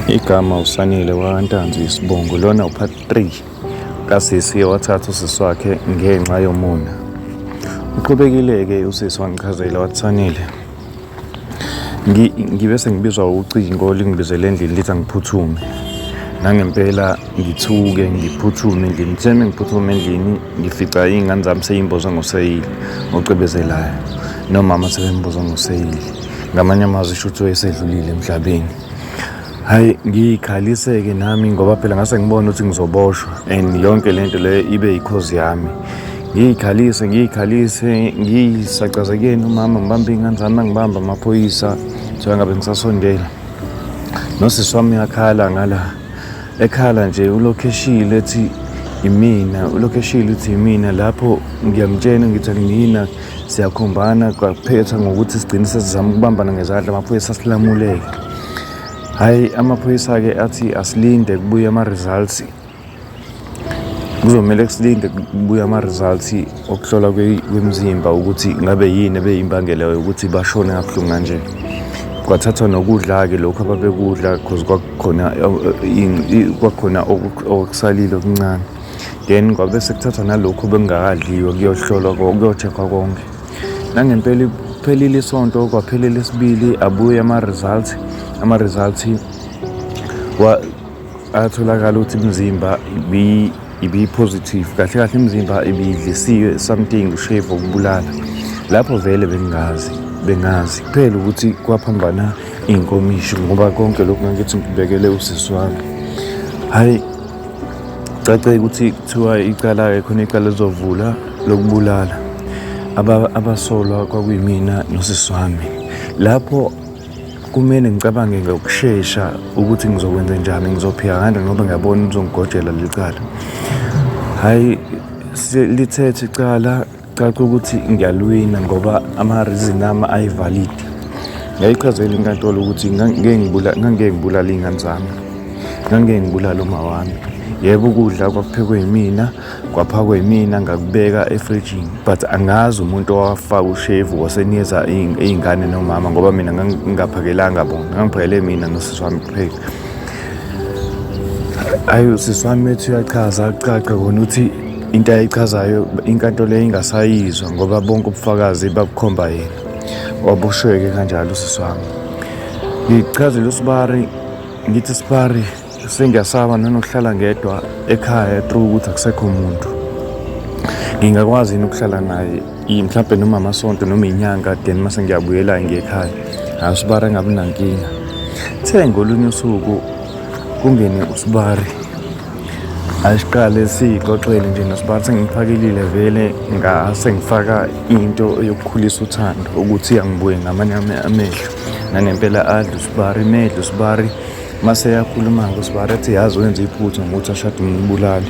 Igama uSanile wakwaNtanzi Isibongo lona upart 3 kasisi wathatha usisi wakhe ngenxa yomuna. Uqhubekile-ke usisi wangichazela wathi, Sanile, ngibe sengibizwa ucingo lingibizele endlini lithi angiphuthume. Nangempela ngithuke ngiphuthume endlini. Ngitheme ngiphuthume endlini ngifica iy'ngane zami seyimboza ngoseyili ocebezelayo. Nomama sebemboza ngoseyili. Ngamanye amazwi isho ukuthi wayesedlulile emhlabeni. Hayi, ngiyikhalise-ke nami ngoba phela ngase ngibona ukuthi ngizoboshwa and yonke lento le ibe yikhozi yami. Ngiyikhalise ngisacazekeni umama ngibamba iy'ngane zami, ngibamba amaphoyisa njengoba ngabe ngisasondela. Nosisi wami uyakhala ngala, ekhala nje ulokhu eshile ethi imina, ulokhu eshile uthi imina. Lapho ngiyamtshena ngithi akunina, siyakhumbana kwaphetha ngokuthi sigcine sesizama ukubambana ngezandla, amaphoyisa asilamuleke. Hayi, amaphoyisa-ke athi asilinde kubuye ama-results. Kuzomele silinde kubuye ama-results okuhlola kwemzimba ukuthi ngabe yini ebeyimbangela yokuthi bashone kabuhlungu kanje. Kwathathwa nokudla-ke lokhu ababekudla because kwakhona okusalile okuncane. Then kwabe sekuthathwa nalokhu bengakadliwe kuyohlolwa kuyo-check-wa konke. Nangempela phelile isonto kwaphelele isibili abuye ama-results atholakala ukuthi imizimba ibi-positive. Kahle kahle imizimba ibidlisiwe something ushave okubulala. Lapho vele bengazi kuphela ukuthi kwaphambana iy'nkomishi ngoba konke lokhu ngithi ngibekele usisi wami. Hayi, cace ukuthi kuthiwa icala-ke khona icala lizovula lokubulala. Abasolwa kwakuyimina nosisi wami. Lapho kumele ngicabange ngokushesha ukuthi ngizokwenza njani, ngizophika kanjani ngoba ngiyabona ukuzongigojela leli cala. Hayi, lithethe icala, caca ukuthi ngiyalwina ngoba ama-reason ami ayi-valid. Ngayichazela inkantolo ukuthi ngeke ngibulale iy'ngane zami, ngeke ngibulale uma wami. Yebo, ukudla kwakuphekwe yimina, kwaphakwa yimina, ngakubeka efrijini, but angazi umuntu owafaka ushevu wasenikeza iy'ngane nomama ngoba mina ngingaphakelanga bona, ngangiphakele mina nosisi wami kuphela. Hayi, usisi wami ethi uyachaza acaca kona ukuthi into ayichazayo inkantolo ingasayizwa ngoba bonke ubufakazi babukhomba yena. Waboshweke kanjalo usisi wami. Ngichazele uSibari ngithi, Sibari, sengiyasaba nanokuhlala ngedwa ekhaya through ukuthi akusekho muntu. Ngingakwazi yini ukuhlala naye mhlawumbe noma amasonto noma inyanga then mase ngiyabuyela ngekhaya? Hayi, uSibari angabi nankinga. Uthe ngolunye usuku kungene uSibari, asiqale siyixoxele nje noSibari, sengiphakelile vele sengifaka into yokukhulisa uthando ukuthi iyangibuye ngamanye amehlo. Nanempela adle uSibari, medle uSibari. Mase yakhuluma-ke uSibari ethi yazi wenza iphutha ngokuthi ashade umbulali.